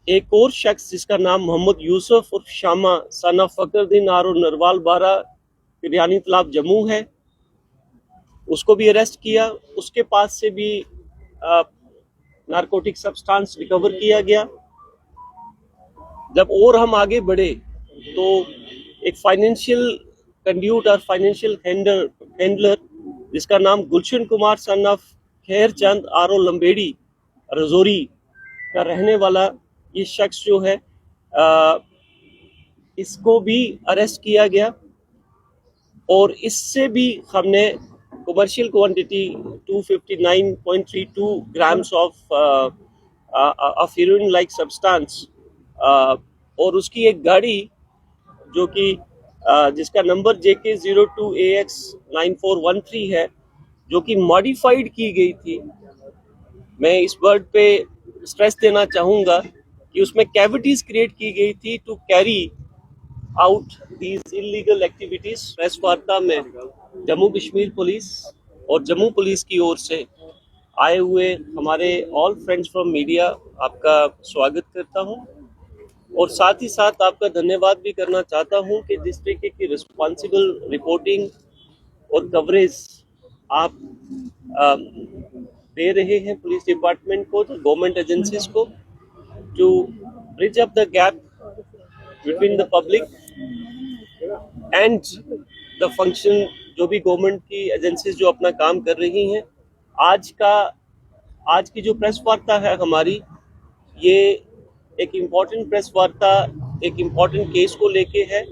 एक और शख्स जिसका नाम मोहम्मद यूसुफ उर्फ शामा सन ऑफ फकरुद्दीन आरो नरवाल बारा किरियानी तालाब जम्मू है, उसको भी अरेस्ट किया। उसके पास से भी नारकोटिक सब्सटेंस रिकवर किया गया। जब और हम आगे बढ़े तो एक फाइनेंशियल कंड्यूट और फाइनेंशियल हैंडलर जिसका नाम गुलशन कुमार सन ऑफ खैर चंद आरो लंबेड़ी रजौरी का रहने वाला ये शख्स जो है इसको भी अरेस्ट किया गया और इससे भी हमने commercial quantity 259.32 grams of heroine like substance और उसकी एक गाड़ी जो कि जिसका नंबर JK02AX9413 है, जो कि मॉडिफाइड की गई थी। मैं इस वर्ड पे स्ट्रेस देना चाहूँगा कि उसमें कैविटीज क्रिएट की गई थी to carry out these illegal activities. Press वार्ता में जम्मू कश्मीर पुलिस और जम्मू पुलिस की ओर से आए हुए हमारे ऑल फ्रेंड्स फ्रॉम मीडिया आपका स्वागत करता हूं और साथ ही साथ आपका धन्यवाद भी करना चाहता हूं कि जिस तरीके की रिस्पॉन्सिबल रिपोर्टिंग और कवरेज आप दे रहे हैं पुलिस डिपार्टमेंट को, गवर्नमेंट एजेंसीज को, to bridge up the gap between the public and the function. जो भी गवर्नमेंट की एजेंसीज जो अपना काम कर रही हैं, आज की जो प्रेस वार्ता है हमारी, ये एक इम्पॉर्टेंट प्रेस वार्ता एक इम्पॉर्टेंट केस को लेके है,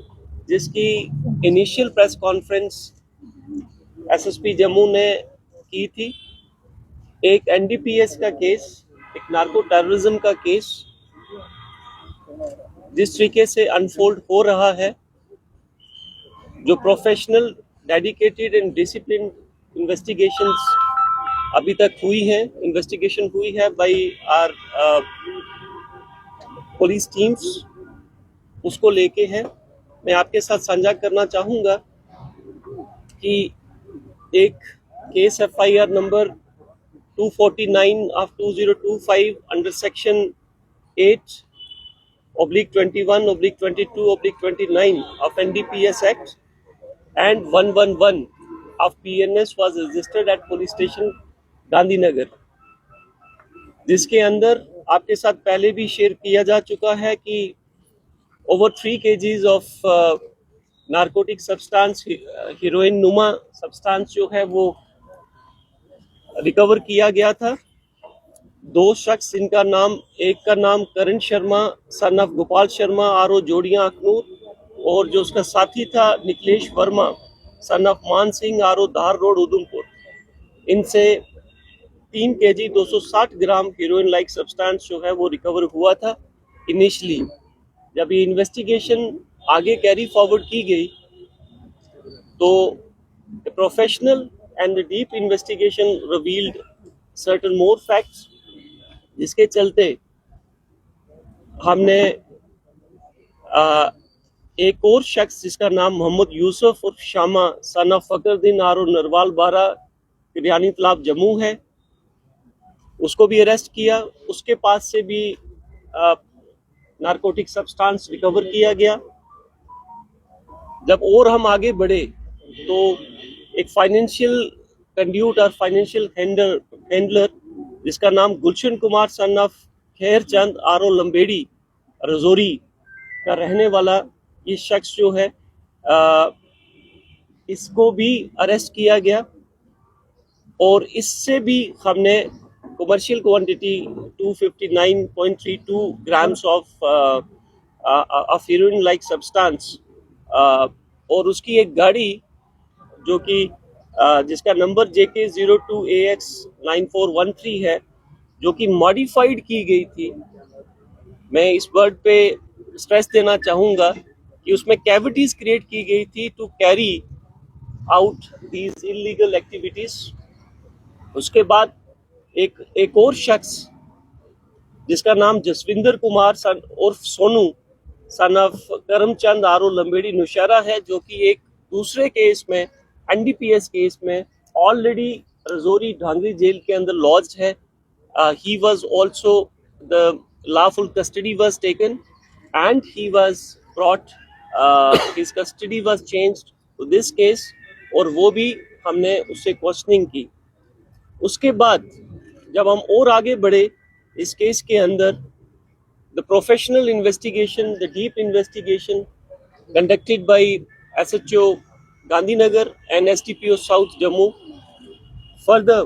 जिसकी initial press conference SSP Jammu ने की थी। एक एनडीपीएस का केस, एक नार्को टेररिज्म का केस जिस तरीके से अनफोल्ड हो रहा है, जो professional dedicated and discipline investigations अभी तक हुई है, इन्वेस्टिगेशन हुई है बाय आर पुलिस टीम्स, उसको लेके है। मैं आपके साथ साझा करना चाहूँगा कि एक case FIR number 249 of 2025 under section 8/21/22/29 of NDPS Act and 111 of PNS was registered at police station Gandhinagar, जिसके अंदर आपके साथ पहले भी शेयर किया जा चुका है कि over 3 kgs of narcotic substance, heroine नुमा सब्सटेंस जो है वो रिकवर किया गया था। दो शख्स, इनका नाम, एक का नाम करण शर्मा सन ऑफ गोपाल शर्मा आरो जोड़िया अखनूर, और जो उसका साथी था निकलेश वर्मा सन ऑफ मान सिंह आरो धार रोड उधमपुर, इनसे 3 kg 260 ग्राम हीरोइन लाइक सब्सटेंस जो है वो रिकवर हुआ था इनिशियली। जब ये इन्वेस्टिगेशन आगे कैरी फॉरवर्ड की गई तो professional and deep investigation revealed certain more facts, जिसके चलते हमने एक और शख्स जिसका नाम मोहम्मद यूसुफ उर्फ शामा सन ऑफ फकरुद्दीन आरो नरवाल बारा किरियानी तालाब जम्मू है, उसको भी अरेस्ट किया। उसके पास से भी नारकोटिक सब्सटेंस रिकवर किया गया। जब और हम आगे बढ़े तो एक फाइनेंशियल कंड्यूट और फाइनेंशियल हैंडलर जिसका नाम गुलशन कुमार सन ऑफ खैर चंद आरो लंबेड़ी रजौरी का रहने वाला ये शख्स जो है इसको भी अरेस्ट किया गया और इससे भी हमने commercial quantity 259.32 grams of heroine like substance और उसकी एक गाड़ी जो कि जिसका नंबर JK02AX9413 है, जो कि मॉडिफाइड की गई थी। मैं इस वर्ड पे स्ट्रेस देना चाहूँगा कि उसमें कैविटीज क्रिएट की गई थी to carry out these illegal activities. उसके बाद एक और शख्स जिसका नाम जसविंदर कुमार सन उर्फ सोनू सन ऑफ करमचंद आरो लंबेड़ी नौशहरा है, जो कि एक दूसरे केस में, एनडीपीएस केस में, ऑलरेडी रजौरी ढांगरी जेल के अंदर लॉज्ड है। He was also the lawful custody was taken and he was brought, his custody was changed to this case, और वो भी हमने उससे क्वेश्चनिंग की। उसके बाद जब हम और आगे बढ़े इस केस के अंदर, the professional investigation, the deep investigation conducted by SHO Gandhinagar and SDPO South Jammu further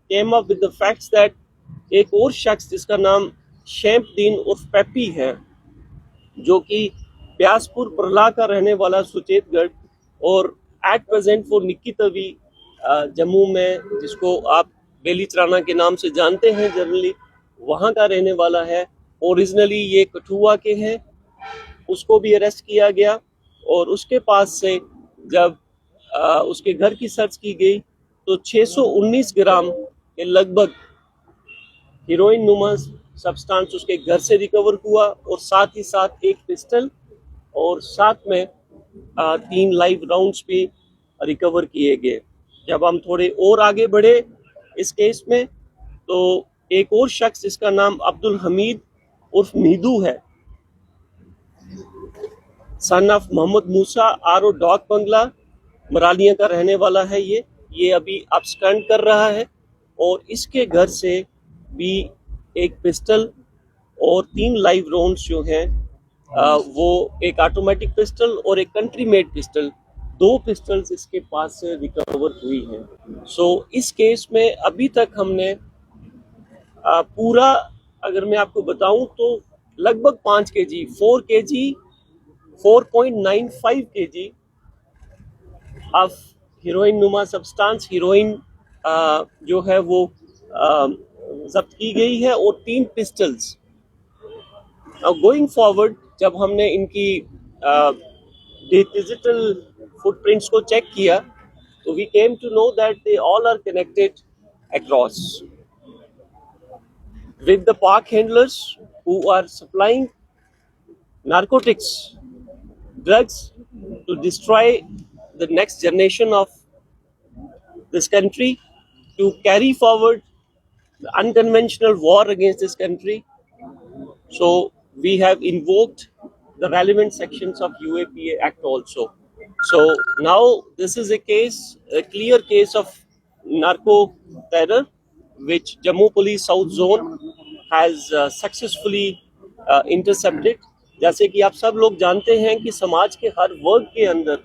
came up with the facts that एक और शख्स जिसका नाम शैम्पदीन उर्फ पेप्पी है, जो कि प्यासपुर प्रला का रहने वाला सुचेतगढ़ और at present for Nikki Tawi Jammu में, जिसको आप बेली चराना के नाम से जानते हैं जनरली, वहाँ का रहने वाला है। ओरिजिनली ये कठुआ के हैं। उसको भी अरेस्ट किया गया और उसके पास से जब उसके घर की सर्च की गई तो 619 ग्राम के लगभग हीरोइन नुमा सब्सटेंस उसके घर से रिकवर हुआ और साथ ही साथ एक पिस्टल और साथ में 3 लाइव राउंड्स भी रिकवर किए गए। जब हम थोड़े और आगे बढ़े इस केस में तो एक और शख्स जिसका नाम अब्दुल हमीद उर्फ मीदू है, सन ऑफ मोहम्मद मूसा आर डॉक बंगला मरालिया का रहने वाला है। ये अभी अब्सकंड कर रहा है और इसके घर से भी एक पिस्टल और 3 लाइव राउंड्स जो हैं वो एक ऑटोमेटिक पिस्टल और एक कंट्री मेड पिस्टल, 2 पिस्टल्स इसके पास से रिकवर हुई हैं। सो इस केस में अभी तक हमने पूरा, अगर मैं आपको बताऊं तो लगभग 5 kg 4 kg 4.95 kg of heroine नुमा सब्सटेंस, हीरोइन जो है वो जब्त की गई है और 3 पिस्टल्स। गोइंग फॉरवर्ड जब हमने इनकी डिजिटल फुटप्रिंट्स को चेक किया तो we came to know that they all are connected across with the park handlers who are supplying narcotics, drugs to destroy the next generation of this country, to carry forward the unconventional war against this country. So we have invoked the relevant sections of UAPA Act also. So now this is a case, a clear case of narco terror, which Jammu Police South Zone has successfully intercepted. जैसे कि आप सब लोग जानते हैं कि समाज के हर वर्ग के अंदर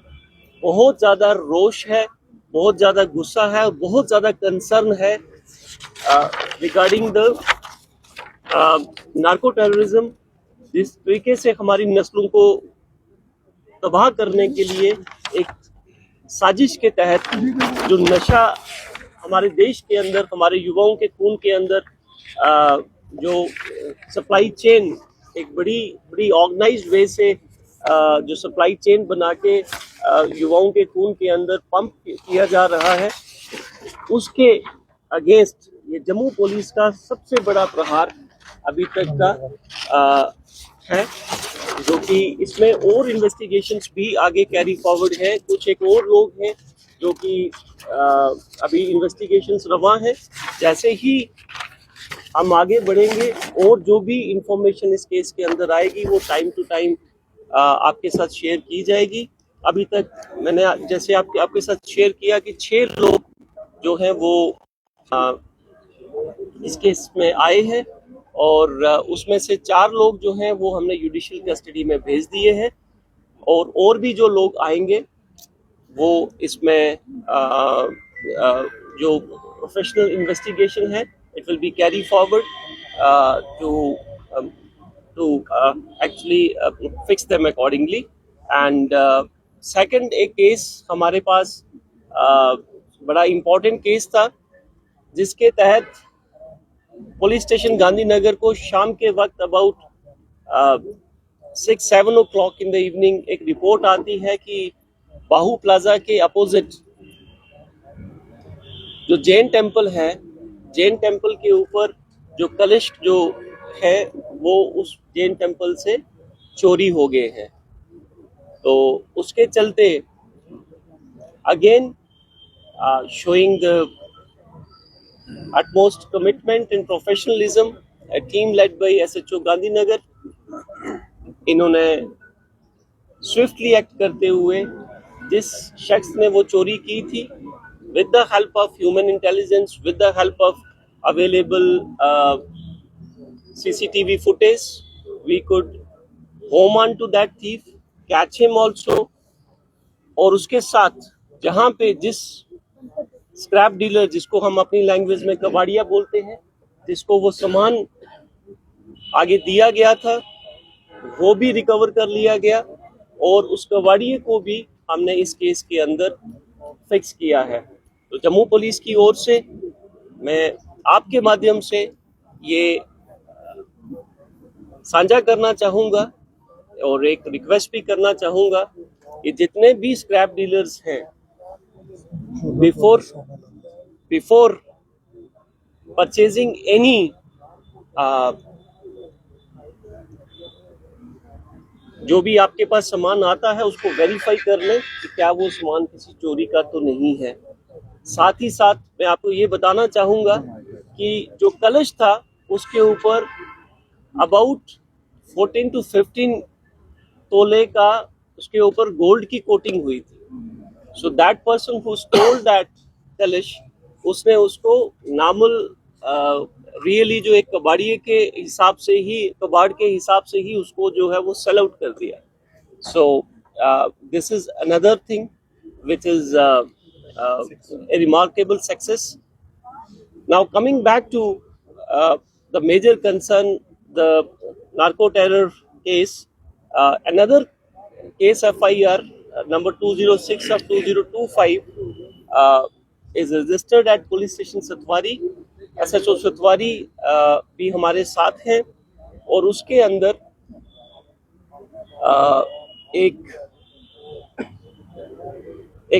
बहुत ज़्यादा रोष है, बहुत ज़्यादा गुस्सा है और बहुत ज़्यादा कंसर्न है रिगार्डिंग द नार्को टेररिज्म। जिस तरीके से हमारी नस्लों को तबाह करने के लिए एक साजिश के तहत जो नशा हमारे देश के अंदर, हमारे युवाओं के खून के अंदर जो सप्लाई चेन, एक बड़ी ऑर्गेनाइज्ड वे से जो सप्लाई चेन बना के युवाओं के खून के अंदर पंप किया जा रहा है, उसके अगेंस्ट ये जम्मू पुलिस का सबसे बड़ा प्रहार अभी तक का है, जो कि इसमें और इन्वेस्टिगेशंस भी आगे कैरी फॉरवर्ड है। कुछ एक और लोग हैं जो कि अभी इन्वेस्टिगेशंस रवा हैं। जैसे ही हम आगे बढ़ेंगे और जो भी इंफॉर्मेशन इस केस के अंदर आएगी वो टाइम टू टाइम आपके साथ शेयर की जाएगी। अभी तक मैंने जैसे आपके साथ शेयर किया कि 6 लोग जो हैं वो इस केस में आए हैं और उसमें से 4 लोग जो हैं वो हमने जुडिशियल कस्टडी में भेज दिए हैं और भी जो लोग आएंगे वो इसमें जो प्रोफेशनल इन्वेस्टिगेशन है, it will be carried forward to actually fix them accordingly. And second, एक केस हमारे पास बड़ा इम्पोर्टेंट केस था जिसके तहत पुलिस स्टेशन गांधीनगर को शाम के वक्त about 6-7 o'clock in the evening एक रिपोर्ट आती है कि बाहू प्लाजा के अपोजिट जो जैन टेम्पल है, जैन टेम्पल के ऊपर जो कलश जो है वो उस जैन टेम्पल से चोरी हो गए हैं। तो उसके चलते again showing the utmost commitment and professionalism a team led by SHO Gandhinagar, इन्होंने स्विफ्टली एक्ट करते हुए जिस शख्स ने वो चोरी की थी, with the help of human intelligence, with the help of available CCTV footage, we could home on to that thief, catch him also, और उसके साथ जहां पे जिस स्क्रैप डीलर, जिसको हम अपनी लैंग्वेज में कबाड़िया बोलते हैं, जिसको वो सामान आगे दिया गया था, वो भी रिकवर कर लिया गया और उस कबाड़िए को भी हमने इस केस के अंदर फिक्स किया है। तो जम्मू पुलिस की ओर से मैं आपके माध्यम से ये साझा करना चाहूँगा और एक रिक्वेस्ट भी करना चाहूँगा कि जितने भी स्क्रैप डीलर्स हैं, बिफोर परचेजिंग एनी जो भी आपके पास सामान आता है उसको वेरीफाई कर लें कि क्या वो सामान किसी चोरी का तो नहीं है। साथ ही साथ मैं आपको ये बताना चाहूँगा कि जो कलश था उसके ऊपर अबाउट 14 to 15 तोले का उसके ऊपर गोल्ड की कोटिंग हुई थी। So that person who stole that कलश, उसने उसको नॉर्मल रियली जो एक कबाड़िए के हिसाब से ही, कबाड़ के हिसाब से ही उसको जो है वो सेल आउट कर दिया। So this is another thing which is a remarkable success. Now coming back to the major concern, the narco terror case, another case FIR number 206 of 2025 is registered at police station Satwari. SHO सतवारी भी हमारे साथ हैं और उसके अंदर एक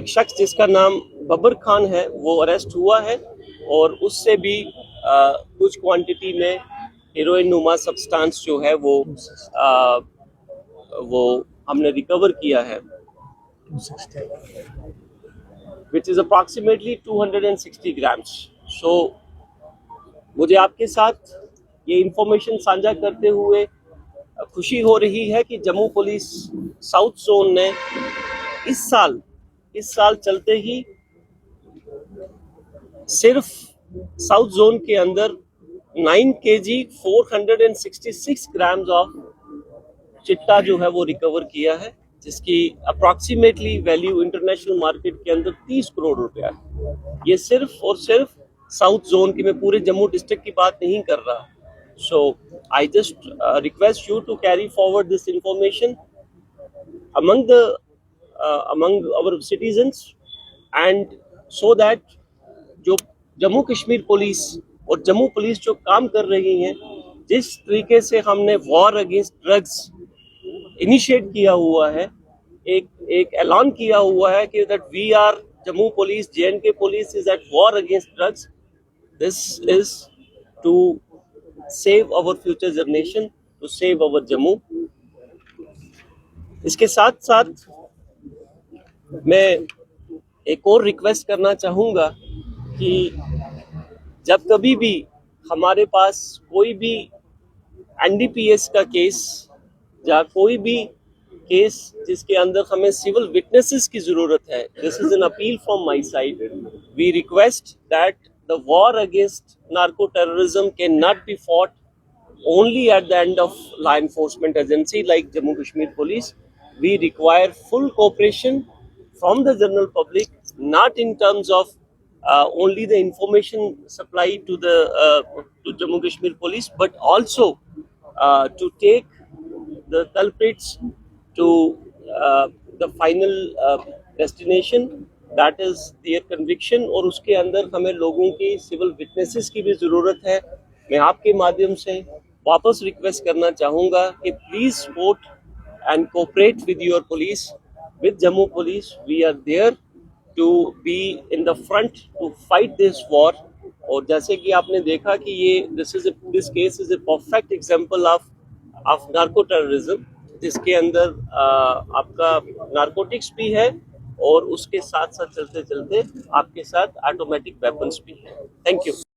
शख्स जिसका नाम बबर खान है वो अरेस्ट हुआ है और उससे भी कुछ क्वांटिटी में हीरोइन नुमा सब्सटेंस जो है वो हमने रिकवर किया है, which is approximately 260 grams. So मुझे आपके साथ ये इंफॉर्मेशन साझा करते हुए खुशी हो रही है कि जम्मू पुलिस साउथ जोन ने इस साल चलते ही सिर्फ साउथ जोन के अंदर 9 kg 466 ग्राम्स ऑफ चिट्टा जो है वो रिकवर किया है, जिसकी अप्रॉक्सीमेटली वैल्यू इंटरनेशनल मार्केट के अंदर 30 करोड़ रुपया है। ये सिर्फ और सिर्फ साउथ जोन की, मैं पूरे जम्मू डिस्ट्रिक्ट की बात नहीं कर रहा। So I just request you to carry forward this information among our citizens, and so that जो जम्मू कश्मीर पुलिस और जम्मू पुलिस जो काम कर रही हैं, जिस तरीके से हमने वॉर अगेंस्ट ड्रग्स इनिशिएट किया हुआ है, एक ऐलान किया हुआ है कि that we are Jammu police, JNK police is at war against drugs. This is to save our future generation, to save our Jammu. इसके साथ साथ मैं एक और रिक्वेस्ट करना चाहूँगा कि जब कभी भी हमारे पास कोई भी NDPS का केस या कोई भी केस जिसके अंदर हमें सिविल विटनेसेस की जरूरत है, this is an appeal from my side. We request that the war against narco terrorism can not be fought only at the end of law enforcement agency like Jammu Kashmir Police. We require full cooperation from the general public, not in terms of only the information supply to the to Jammu Kashmir Police, but also to take the culprits to the final destination, that is their conviction। और उसके अंदर हमें लोगों की civil witnesses की भी ज़रूरत है। मैं आपके माध्यम से वापस रिक्वेस्ट करना चाहूँगा कि please support and cooperate with your police, with Jammu police. We are there to be in the front to fight this war. और जैसे कि आपने देखा कि ये this case is a perfect example of narco terrorism, जिसके अंदर आपका नारकोटिक्स भी है और उसके साथ साथ चलते चलते आपके साथ ऑटोमेटिक वेपन्स भी है। Thank you.